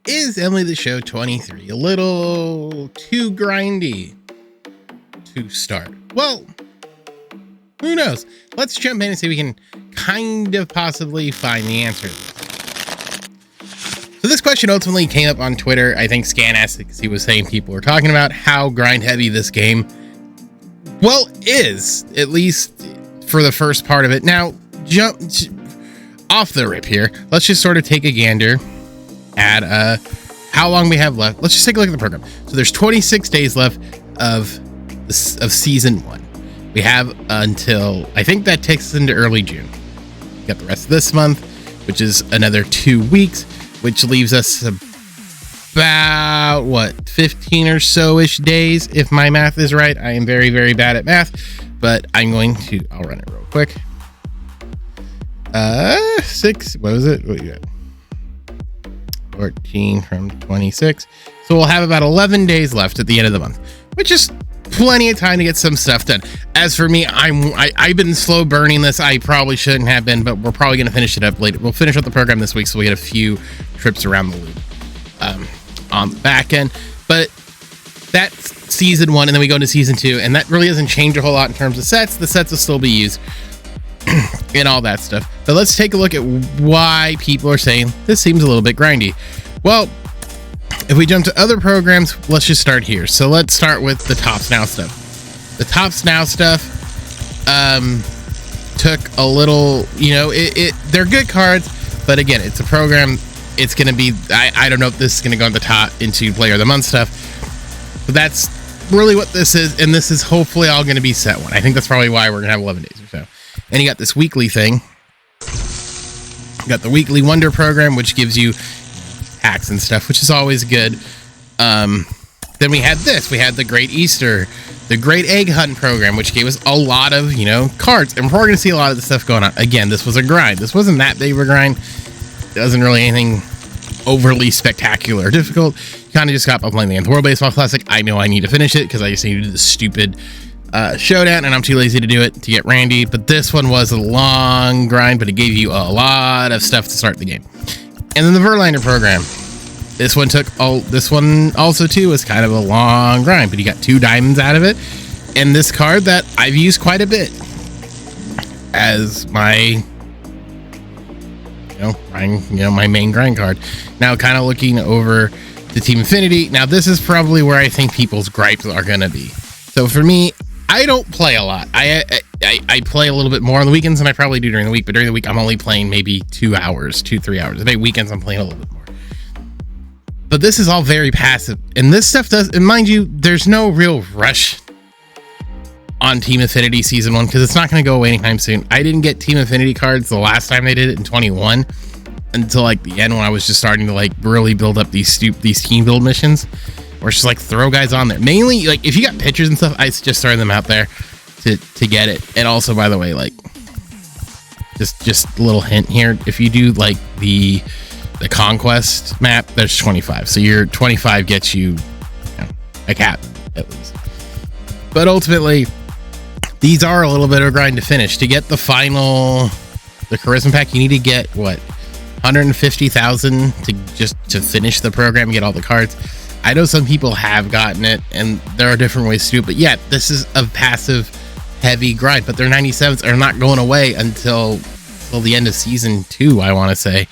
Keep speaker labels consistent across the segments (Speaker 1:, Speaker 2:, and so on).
Speaker 1: Is MLB The Show 23 a little too grindy to start? Well, who knows? Let's jump in and see if we can kind of possibly find the answer. So this question ultimately came up on Twitter. I think Scan asked it because he was saying people were talking about how grind heavy this game, well, is, at least for the first part of it. Now, jump off the rip here. Let's just sort of take a gander at how long we have left. Let's just take a look at the program. So there's 26 days left of season 1. We have until, I think that takes us into early June. We got the rest of this month, which is another 2 weeks, which leaves us about, what, 15 or so-ish days, if my math is right. I am very, very bad at math, but I'll run it real quick. 6, what was it? What you got? 14 from 26. So we'll have about 11 days left at the end of the month, which is plenty of time to get some stuff done. As for me, I've been slow burning this. I probably shouldn't have been, but we're probably going to finish it up later. We'll finish up the program this week, so we get a few trips around the loop on the back end. But that's season 1, and then we go into season 2, and that really doesn't change a whole lot in terms of sets. The sets will still be used and all that stuff. But let's take a look at why people are saying this seems a little bit grindy. Well, if we jump to other programs, let's just start here. So let's start with the Tops Now stuff. The Tops Now stuff took a little, they're good cards, but again, it's a program. It's going to be, I don't know if this is going to go on the top into Player of the Month stuff, but that's really what this is. And this is hopefully all going to be set 1. I think that's probably why we're going to have 11 days or so. And you got this weekly thing. You got the weekly Wonder program, which gives you hacks and stuff, which is always good. Then we had this. We had the Great Easter, the Great Egg Hunt program, which gave us a lot of, cards. And we're going to see a lot of the stuff going on. Again, this was a grind. This wasn't that big of a grind. It wasn't really anything overly spectacular or difficult. You kind of just got by playing the Nth World Baseball Classic. I know I need to finish it because I just need to do the stupid showdown, and I'm too lazy to do it to get Randy. But this one was a long grind, but it gave you a lot of stuff to start the game. And then the Verlander program. This one also too was kind of a long grind, but you got 2 diamonds out of it. And this card that I've used quite a bit as my my main grind card. Now kind of looking over the Team Infinity. Now this is probably where I think people's gripes are going to be. So for me, I don't play a lot. I play a little bit more on the weekends than I probably do during the week, but during the week I'm only playing maybe 3 hours. Maybe weekends I'm playing a little bit more. But this is all very passive, and this stuff does, and mind you, there's no real rush on Team Infinity Season 1 because it's not going to go away anytime soon. I didn't get Team Infinity cards the last time they did it in 21 until like the end when I was just starting to like really build up these team build missions. Or just like throw guys on there. Mainly, like if you got pictures and stuff, I just throw them out there to get it. And also, by the way, like just a little hint here: if you do like the conquest map, there's 25. So your 25 gets you, a cap at least. But ultimately, these are a little bit of a grind to finish. To get the charisma pack, you need to get what 150,000 to finish the program and get all the cards. I know some people have gotten it, and there are different ways to do it, but yeah, this is a passive, heavy grind. But their 97s are not going away until the end of season 2, I want to say.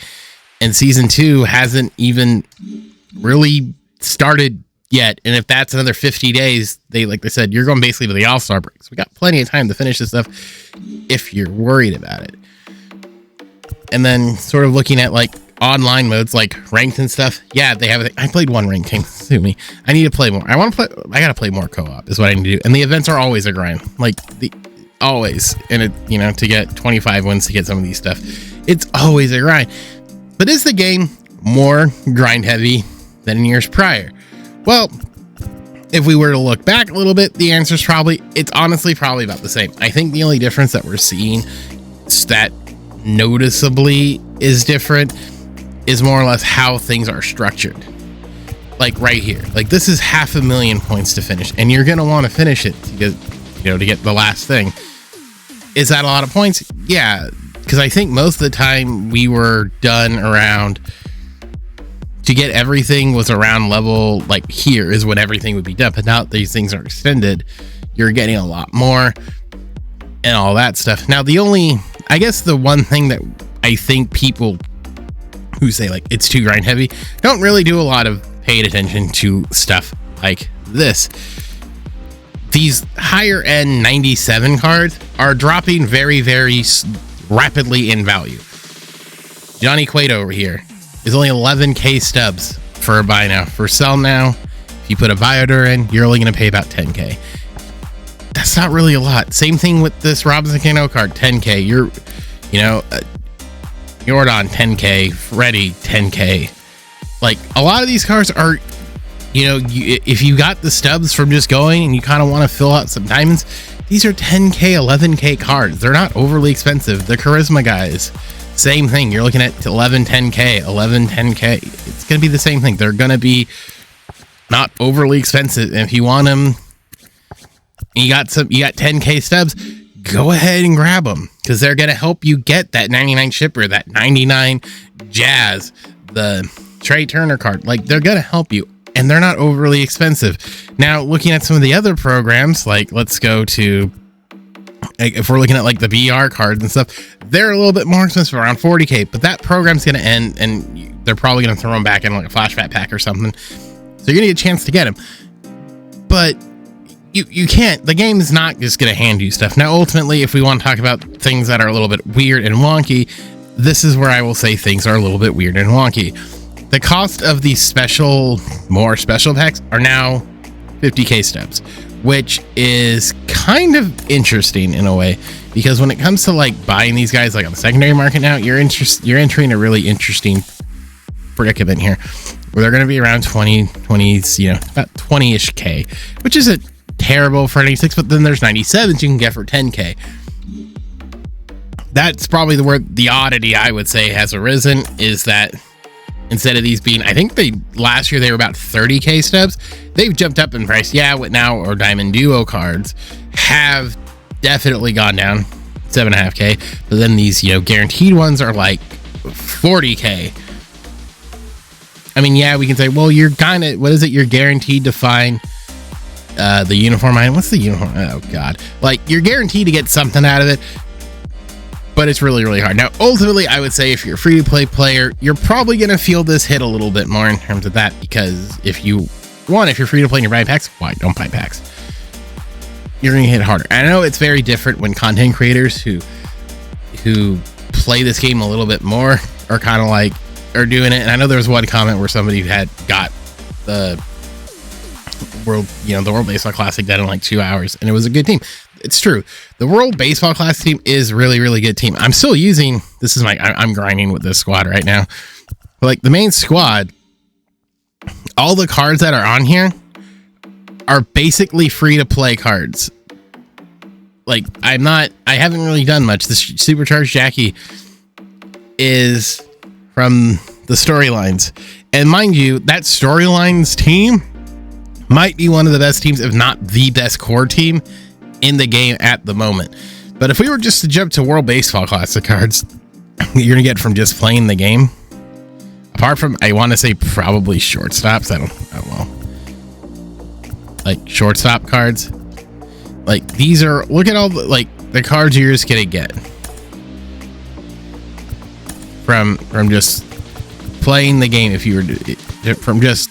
Speaker 1: And season 2 hasn't even really started yet. And if that's another 50 days, like they said, you're going basically to the All-Star break. So we got plenty of time to finish this stuff if you're worried about it. And then sort of looking at like online modes like ranked and stuff. Yeah, they have it. I played one ranked game. Sue me. I need to play more. I gotta play more co-op is what I need to do. And the events are always a grind. Always. And it, to get 25 wins to get some of these stuff. It's always a grind. But is the game more grind heavy than in years prior? Well, if we were to look back a little bit, the answer is it's honestly probably about the same. I think the only difference that we're seeing that noticeably is different is more or less how things are structured. Like right here, like this is 500,000 points to finish, and you're gonna want to finish it to get the last thing. Is that a lot of points? Yeah, because I think most of the time we were done around to get everything was around level, like here is when everything would be done. But now that these things are extended, you're getting a lot more and all that stuff. Now, I guess the one thing that I think people who say like it's too grind heavy don't really do a lot of paid attention to stuff like this. These higher end 97 cards are dropping very, very rapidly in value. Johnny Cueto over here is only 11k stubs for a buy now. For sell now, if you put a Biodur in, you're only going to pay about 10k. That's not really a lot. Same thing with this Robinson Cano card, 10k. Jordan, 10k. Freddy, 10k. Like, a lot of these cards are, if you got the stubs from just going and you kind of want to fill out some diamonds, these are 10k, 11k cards. They're not overly expensive. The charisma guys, same thing. You're looking at 11, 10k, 11, 10k. It's going to be the same thing. They're going to be not overly expensive. And if you want them, you got 10k stubs, go ahead and grab them, because they're going to help you get that 99 shipper, that 99 Jazz, the Trey Turner card. Like, they're going to help you, and they're not overly expensive. Now, looking at some of the other programs, like let's go to, like, if we're looking at like the BR cards and stuff, they're a little bit more expensive, around 40k, but that program's going to end and they're probably going to throw them back in like a flashback pack or something. So you're going to get a chance to get them, but you can't, the game is not just going to hand you stuff. Now, ultimately, if we want to talk about things that are a little bit weird and wonky, this is where I will say things are a little bit weird and wonky. The cost of these more special packs are now 50k stubs, which is kind of interesting in a way, because when it comes to like buying these guys like on the secondary market now, you're entering a really interesting predicament here, where they're going to be around 20s, about 20-ish k, which isn't terrible for 96, but then there's 97s you can get for 10k. That's probably where the oddity, I would say, has arisen, is that instead of these being, I think last year they were about 30k stubs, they've jumped up in price. Yeah, what now, or Diamond Duo cards have definitely gone down 7.5k, but then these, guaranteed ones are like 40k. I mean, yeah, we can say, well, you're kind of, what is it? You're guaranteed to find the uniform item. What's the uniform? Oh God. Like, you're guaranteed to get something out of it, but it's really, really hard. Now, ultimately, I would say if you're a free-to-play player, you're probably going to feel this hit a little bit more in terms of that, because if you're free-to-play and you're buying packs, why don't buy packs? You're going to hit harder. I know it's very different when content creators who play this game a little bit more are kind of like, are doing it. And I know there was one comment where somebody had got the World Baseball Classic done in like 2 hours, and it was a good team. It's true. The World Baseball Classic team is really, really good team. I'm still using, I'm grinding with this squad right now. But like the main squad, all the cards that are on here are basically free to play cards. Like, I haven't really done much. This Supercharged Jackie is from the Storylines. And mind you, that Storylines team might be one of the best teams, if not the best core team in the game at the moment. But if we were just to jump to World Baseball Classic cards that you're gonna get from just playing the game, apart from, I want to say probably shortstops, like shortstop cards, like these are, look at all the cards you're just gonna get from just playing the game. If you were from just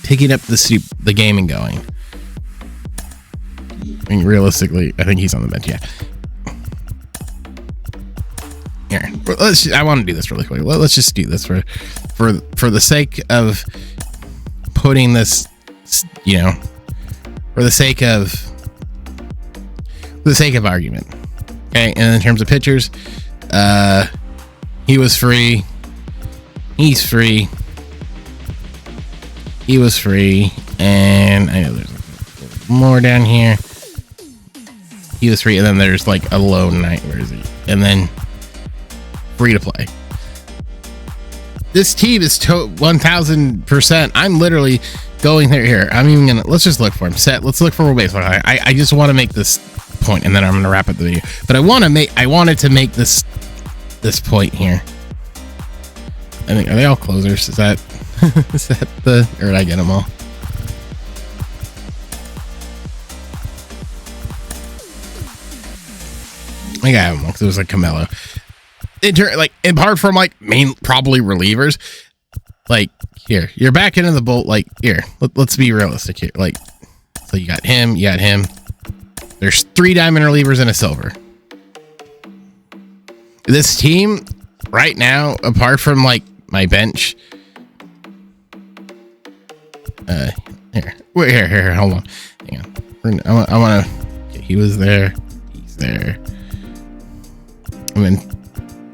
Speaker 1: picking up the game and going. I mean, realistically, I think he's on the bench. Yeah. Here, I want to do this really quick. Let's just do this for the sake of putting this, for the sake of argument. Okay, and in terms of pitchers, he was free. He's free. He was free, and I know there's more down here. He was free, and then there's like a lone knight. Where is he? And then free to play. This team is 1000%. I'm literally going there here. I'm even gonna, let's just look for him. Let's look for World Baseball. I just want to make this point, and then I'm gonna wrap up the video. But I wanted to make this point here. I think, are they all closers? Is that Is that the, or did I get them all? I think I have them all because it was like Camelo. Like, apart from like probably relievers, like here, you're back into the bolt. Like here, let's be realistic here. Like, so you got him, there's 3 diamond relievers and a silver. This team right now, apart from like my bench, here, hold on, hang on. I want to. He was there. He's there. I mean,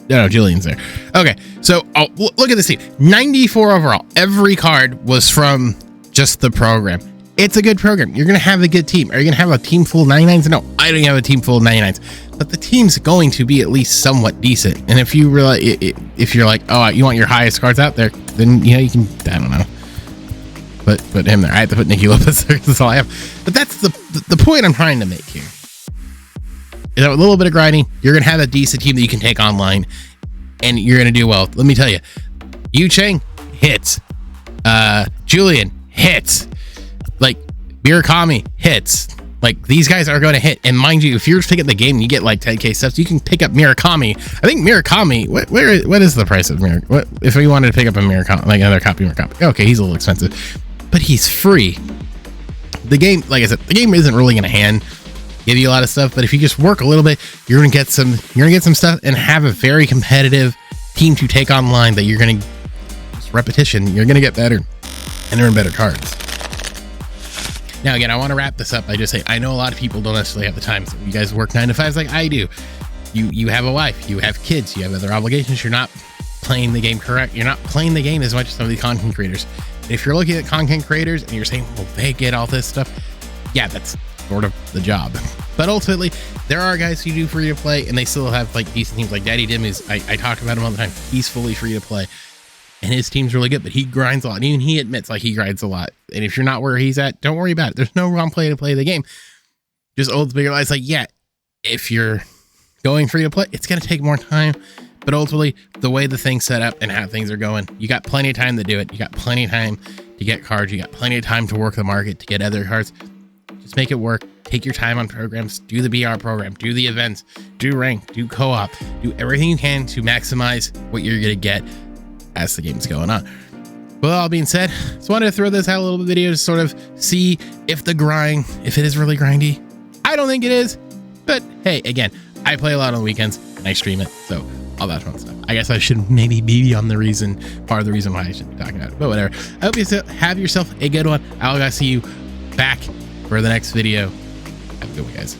Speaker 1: no, Julian's there. Okay, so look at this team. 94 overall. Every card was from just the program. It's a good program. You're gonna have a good team. Are you gonna have a team full of 99s? No, I don't have a team full of 99s. But the team's going to be at least somewhat decent. And if you realize, if you're like, oh, you want your highest cards out there, then you know you can. I don't know. Put him there. I have to put Nicky Lopez there. That's all I have. But that's the point I'm trying to make here. Is that a little bit of grinding, you're gonna have a decent team that you can take online, and you're gonna do well. Let me tell you, Yu Chang hits, Julian hits, like Murakami hits. Like, these guys are going to hit. And mind you, if you're picking the game and you get like 10k steps, you can pick up Murakami. I think Murakami, what is the price of Murakami? What if we wanted to pick up a Murakami, like another copy of Murakami? Okay, he's a little expensive, but he's free. The game, like I said, the game isn't really going to give you a lot of stuff, but if you just work a little bit, you're going to get some stuff and have a very competitive team to take online that you're going to just repetition. You're going to get better and earn better cards. Now, again, I want to wrap this up. I just say, I know a lot of people don't necessarily have the time. So you guys work 9 to 5s like I do. You have a wife, you have kids, you have other obligations. You're not playing the game correct. You're not playing the game as much as some of the content creators. And if you're looking at content creators and you're saying, well, they get all this stuff. Yeah, that's sort of the job. But ultimately, there are guys who do free to play and they still have like decent teams. Like Daddy Dim is, I talk about him all the time. He's fully free to play. And his team's really good, but he grinds a lot. And even he admits like he grinds a lot. And if you're not where he's at, don't worry about it. There's no wrong play to play the game. Just ultimately realize, like, yeah, if you're going free to play, it's going to take more time. But ultimately, the way the thing's set up and how things are going, you got plenty of time to do it. You got plenty of time to get cards. You got plenty of time to work the market to get other cards. Just make it work. Take your time on programs. Do the BR program. Do the events. Do rank. Do co-op. Do everything you can to maximize what you're going to get as the game's going on. With all being said, just wanted to throw this out a little bit video to sort of see if the grind, if it is really grindy. I don't think it is, but hey, again, I play a lot on the weekends and I stream it, so all that fun stuff. I guess I should maybe be on part of the reason why I should be talking about it, but whatever. I hope you have yourself a good one. I'll see you back for the next video. Have a good one, guys.